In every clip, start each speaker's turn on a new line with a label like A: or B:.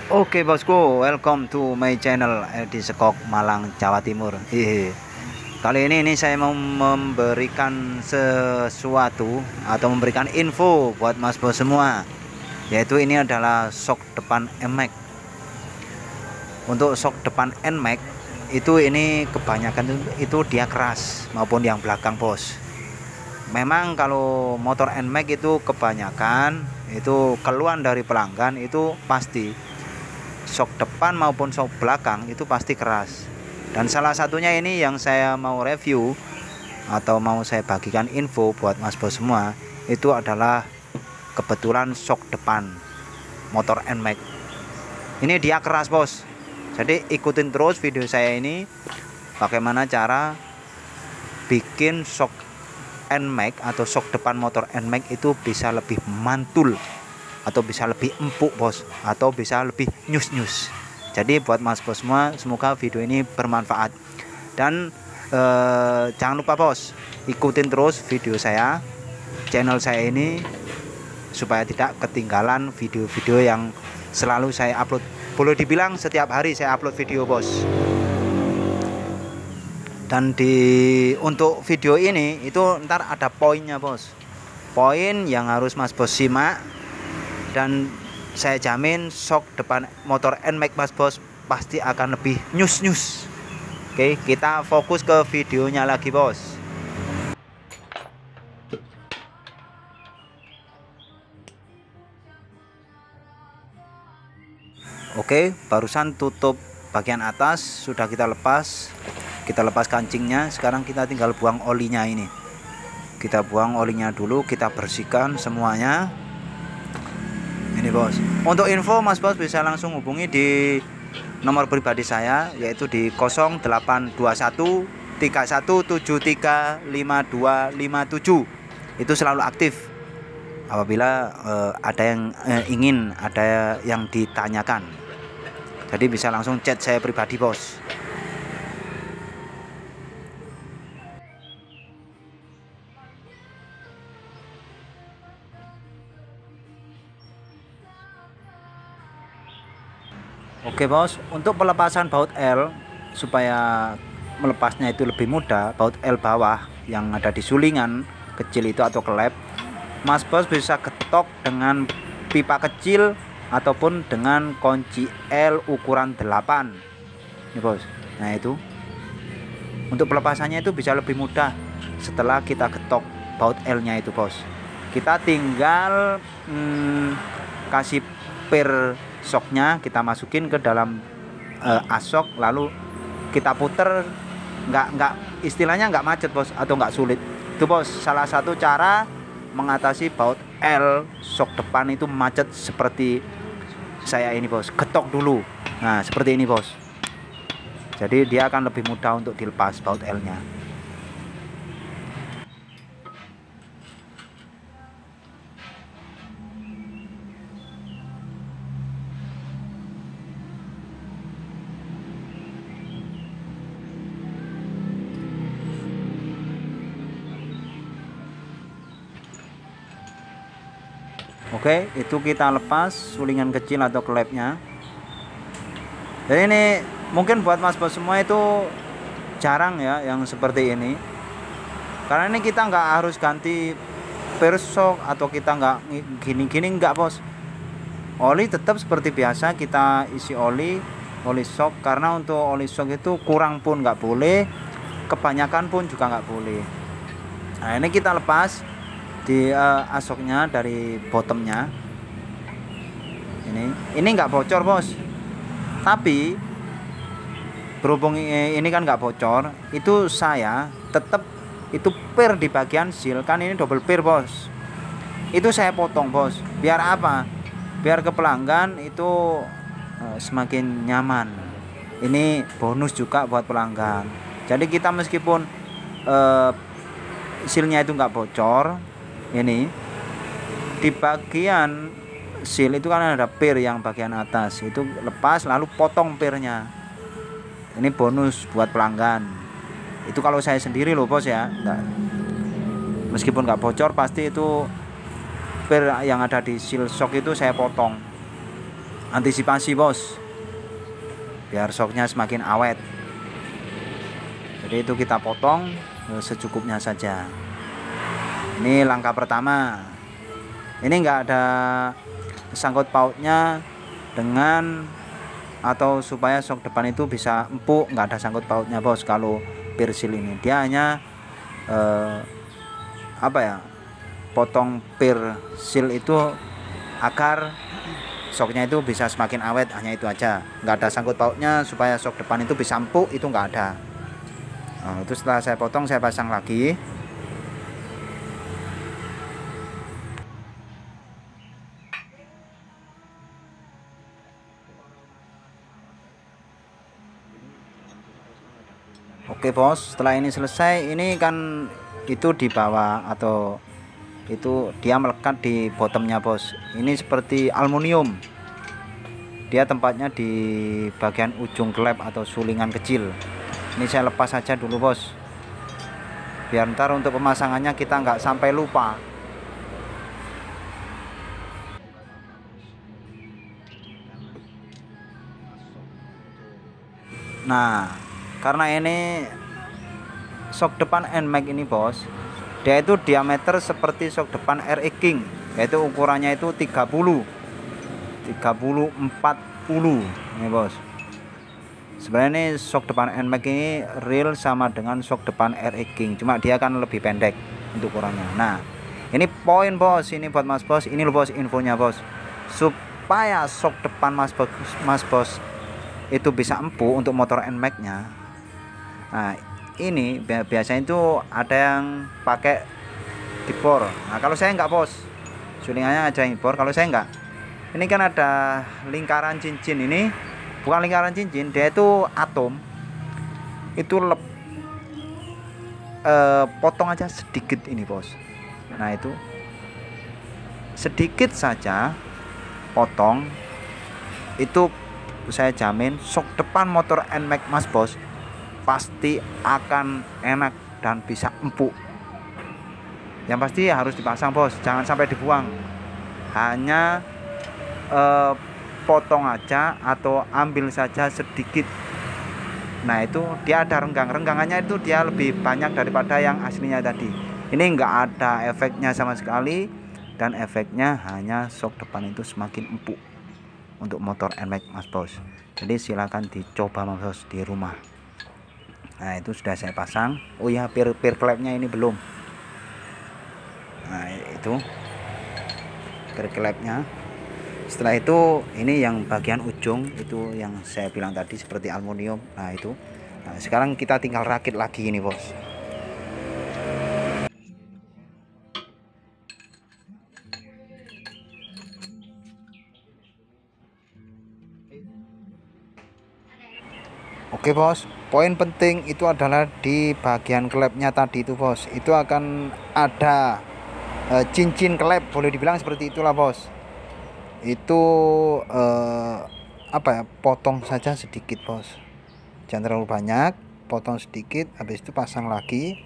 A: Oke bosku, welcome to my channel di Sekok Malang, Jawa Timur. Kali ini saya mau memberikan sesuatu atau memberikan info buat mas bos semua, yaitu ini adalah sok depan NMAX. Untuk sok depan NMAX itu ini kebanyakan itu dia keras maupun yang belakang bos. Memang kalau motor NMAX itu kebanyakan itu keluhan dari pelanggan itu pasti sok depan maupun sok belakang itu pasti keras. Dan salah satunya ini yang saya mau review atau mau saya bagikan info buat mas bos semua, itu adalah kebetulan sok depan motor NMAX. Ini dia keras bos. Jadi ikutin terus video saya ini bagaimana cara bikin sok NMAX atau sok depan motor NMAX itu bisa lebih mantul atau bisa lebih empuk bos, atau bisa lebih nyus-nyus. Jadi buat mas bos semua, semoga video ini bermanfaat. Dan jangan lupa bos, ikutin terus video saya, channel saya ini, supaya tidak ketinggalan video-video yang selalu saya upload. Boleh dibilang setiap hari saya upload video bos. Dan untuk video ini itu ntar ada poinnya bos, poin yang harus mas bos simak. Dan saya jamin sok depan motor NMAX mas bos pasti akan lebih nyus-nyus. Oke, kita fokus ke videonya lagi bos. Oke, barusan tutup bagian atas sudah kita lepas. Kita lepas kancingnya, sekarang kita tinggal buang olinya ini. Kita buang olinya dulu, kita bersihkan semuanya. Ini bos. Untuk info mas bos bisa langsung hubungi di nomor pribadi saya, yaitu di 0821 3173 5257. Itu selalu aktif apabila ada yang ada yang ditanyakan. Jadi bisa langsung chat saya pribadi bos. Oke bos, untuk pelepasan baut L supaya melepasnya itu lebih mudah, baut L bawah yang ada di sulingan kecil itu atau klep, mas bos bisa ketok dengan pipa kecil ataupun dengan kunci L ukuran 8 ini bos. Nah itu untuk pelepasannya itu bisa lebih mudah setelah kita ketok baut L nya itu bos. Kita tinggal kasih per soknya, kita masukin ke dalam asok, lalu kita puter, istilahnya nggak macet bos, atau nggak sulit. Itu bos salah satu cara mengatasi baut L sok depan itu macet seperti saya ini bos. Ketok dulu, nah seperti ini bos, jadi dia akan lebih mudah untuk dilepas baut L nya. Oke, itu kita lepas sulingan kecil atau klepnya. Jadi ini mungkin buat mas bos semua itu jarang ya yang seperti ini, karena ini kita nggak harus ganti persok atau kita nggak gini-gini, nggak bos. Oli tetap seperti biasa, kita isi oli sok, karena untuk oli sok itu kurang pun nggak boleh, kebanyakan pun juga nggak boleh. Nah ini kita lepas di asoknya dari bottomnya. Ini nggak bocor bos, tapi berhubung ini kan nggak bocor, itu saya tetap itu per di bagian seal, kan ini double per bos, itu saya potong bos. Biar apa? Biar ke pelanggan itu semakin nyaman. Ini bonus juga buat pelanggan. Jadi kita meskipun sealnya itu nggak bocor, ini di bagian seal itu kan ada per yang bagian atas, itu lepas lalu potong pernya. Ini bonus buat pelanggan. Itu kalau saya sendiri loh bos ya, meskipun nggak bocor pasti itu per yang ada di seal shock itu saya potong. antisipasi bos, biar shocknya semakin awet. Jadi itu kita potong secukupnya saja. Ini langkah pertama. Ini enggak ada sangkut pautnya dengan atau supaya shock depan itu bisa empuk, enggak ada sangkut pautnya bos. Kalau pir seal ini dia hanya potong pir seal itu agar shocknya itu bisa semakin awet, hanya itu aja. Enggak ada sangkut pautnya supaya shock depan itu bisa empuk, itu enggak ada. Nah, itu setelah saya potong saya pasang lagi. Oke bos, setelah ini selesai, ini kan itu di bawah atau itu dia melekat di bottomnya bos. Ini seperti aluminium, dia tempatnya di bagian ujung klep atau sulingan kecil. Ini saya lepas saja dulu bos, biar ntar untuk pemasangannya kita nggak sampai lupa. Nah, karena ini shock depan NMAX ini bos, dia itu diameter seperti shock depan RX King, yaitu ukurannya itu 30 40 ini bos. Sebenarnya ini shock depan NMAX ini real sama dengan shock depan RX King, cuma dia kan lebih pendek untuk ukurannya. Nah, ini poin bos, ini buat mas bos, ini loh bos infonya bos, supaya shock depan mas bos itu bisa empuk untuk motor NMAX nya. Nah, ini biasanya itu ada yang pakai dibor. Nah, kalau saya enggak bos, sulingannya ada yang dibor. Kalau saya enggak, ini kan ada lingkaran cincin, ini bukan lingkaran cincin, dia itu atom. Itu potong aja sedikit ini bos. Nah, itu sedikit saja potong, itu saya jamin shock depan motor NMAX mas bos pasti akan enak dan bisa empuk. Yang pasti harus dipasang bos, jangan sampai dibuang. Hanya potong aja atau ambil saja sedikit. Nah, itu dia ada renggangannya, itu dia lebih banyak daripada yang aslinya tadi. Ini enggak ada efeknya sama sekali, dan efeknya hanya shock depan itu semakin empuk untuk motor NMAX mas bos. Jadi silakan dicoba mas bos di rumah. Nah, itu sudah saya pasang. Oh ya, pir klepnya ini belum. Nah, itu pir klepnya. Setelah itu ini yang bagian ujung itu yang saya bilang tadi seperti aluminium. Nah, itu. Nah, sekarang kita tinggal rakit lagi ini bos. Oke bos, poin penting itu adalah di bagian klepnya tadi itu bos, itu akan ada cincin klep, boleh dibilang seperti itulah bos. Itu potong saja sedikit bos, jangan terlalu banyak, potong sedikit, habis itu pasang lagi.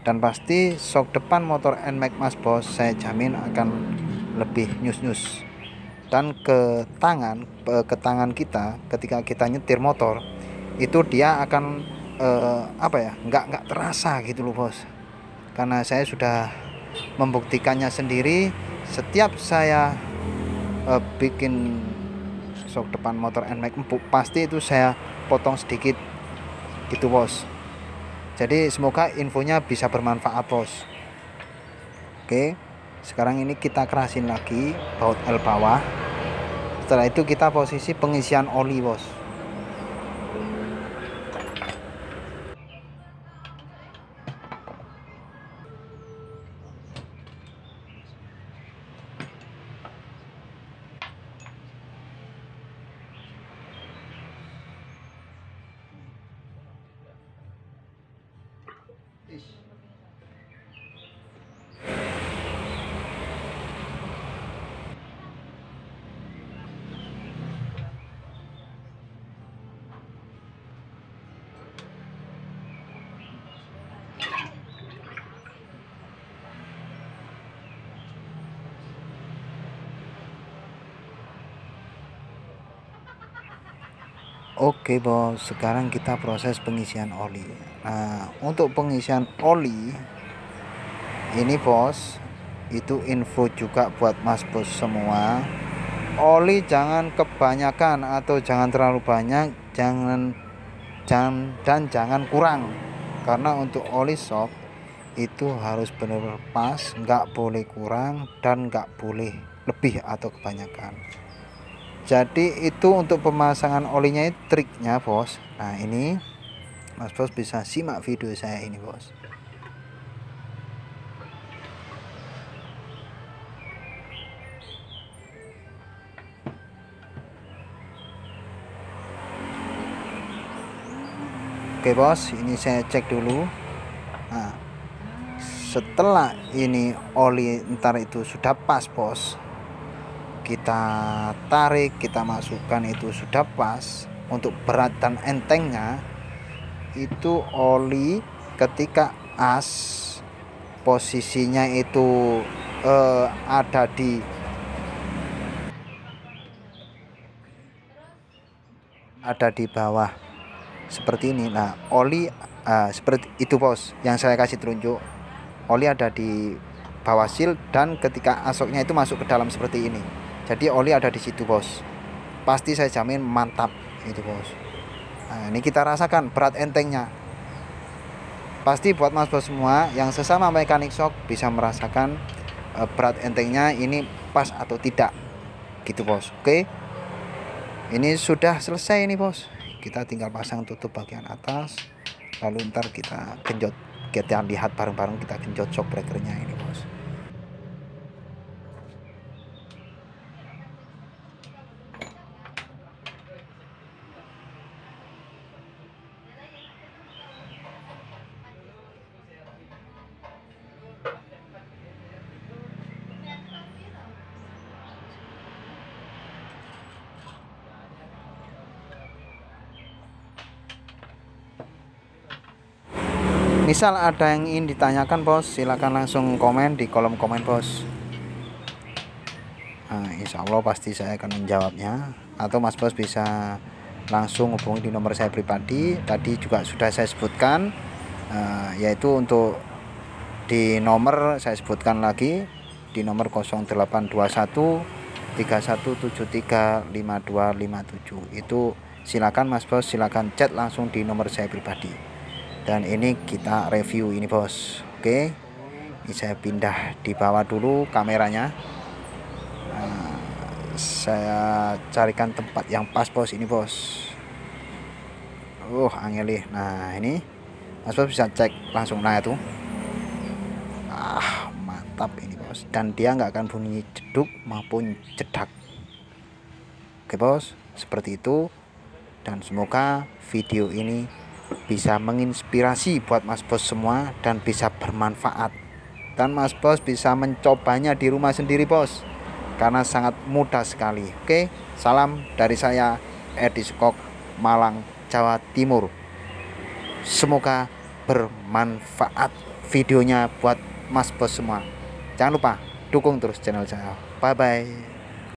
A: Dan pasti shock depan motor NMAX mas bos saya jamin akan lebih nyus-nyus. Dan ke tangan kita ketika kita nyetir motor itu dia akan nggak terasa gitu loh bos, karena saya sudah membuktikannya sendiri. Setiap saya bikin shock depan motor NMAX empuk, pasti itu saya potong sedikit gitu bos. Jadi semoga infonya bisa bermanfaat bos. Oke, sekarang ini kita kerasin lagi baut L bawah. Setelah itu kita posisi pengisian oli bos. Oke bos, sekarang kita proses pengisian oli. Nah, untuk pengisian oli ini bos, itu info juga buat mas bos semua. Oli jangan kebanyakan atau jangan terlalu banyak, jangan kurang. Karena untuk oli shock itu harus benar-benar pas, nggak boleh kurang dan nggak boleh lebih atau kebanyakan. Jadi itu untuk pemasangan olinya itu triknya bos. Nah ini mas bos bisa simak video saya ini bos. Oke bos, ini saya cek dulu. Nah setelah ini oli ntar itu sudah pas bos, kita tarik, kita masukkan itu sudah pas. Untuk berat dan entengnya itu oli ketika as posisinya itu ada di bawah seperti ini. Nah oli seperti itu bos, yang saya kasih telunjuk, oli ada di bawah seal dan ketika asoknya itu masuk ke dalam seperti ini. Jadi oli ada di situ bos, pasti saya jamin mantap itu bos. Nah ini kita rasakan berat entengnya. Pasti buat mas bos semua yang sesama mekanik shock bisa merasakan berat entengnya ini pas atau tidak gitu bos. Oke, ini sudah selesai ini bos, kita tinggal pasang tutup bagian atas, lalu ntar kita genjot, kita lihat bareng-bareng, kita genjot shock breakernya ini bos. Misal ada yang ingin ditanyakan bos, silakan langsung komen di kolom komen bos. Nah, insya Allah pasti saya akan menjawabnya. Atau mas bos bisa langsung hubungi di nomor saya pribadi. Tadi juga sudah saya sebutkan, yaitu untuk di nomor saya sebutkan lagi, di nomor 0821 3173 5257. Itu silakan mas bos, silakan chat langsung di nomor saya pribadi. Dan ini kita review ini bos. Oke, ini saya pindah di bawah dulu kameranya. Saya carikan tempat yang pas bos ini bos. Angelih. Nah ini mas bos bisa cek langsung. Nah itu mantap ini bos, dan dia nggak akan bunyi jeduk maupun jedak. Oke bos, seperti itu. Dan semoga video ini bisa menginspirasi buat mas bos semua dan bisa bermanfaat, dan mas bos bisa mencobanya di rumah sendiri bos, karena sangat mudah sekali. Oke, salam dari saya Edi Skok, Malang, Jawa Timur. Semoga bermanfaat videonya buat mas bos semua. Jangan lupa dukung terus channel saya. Bye bye.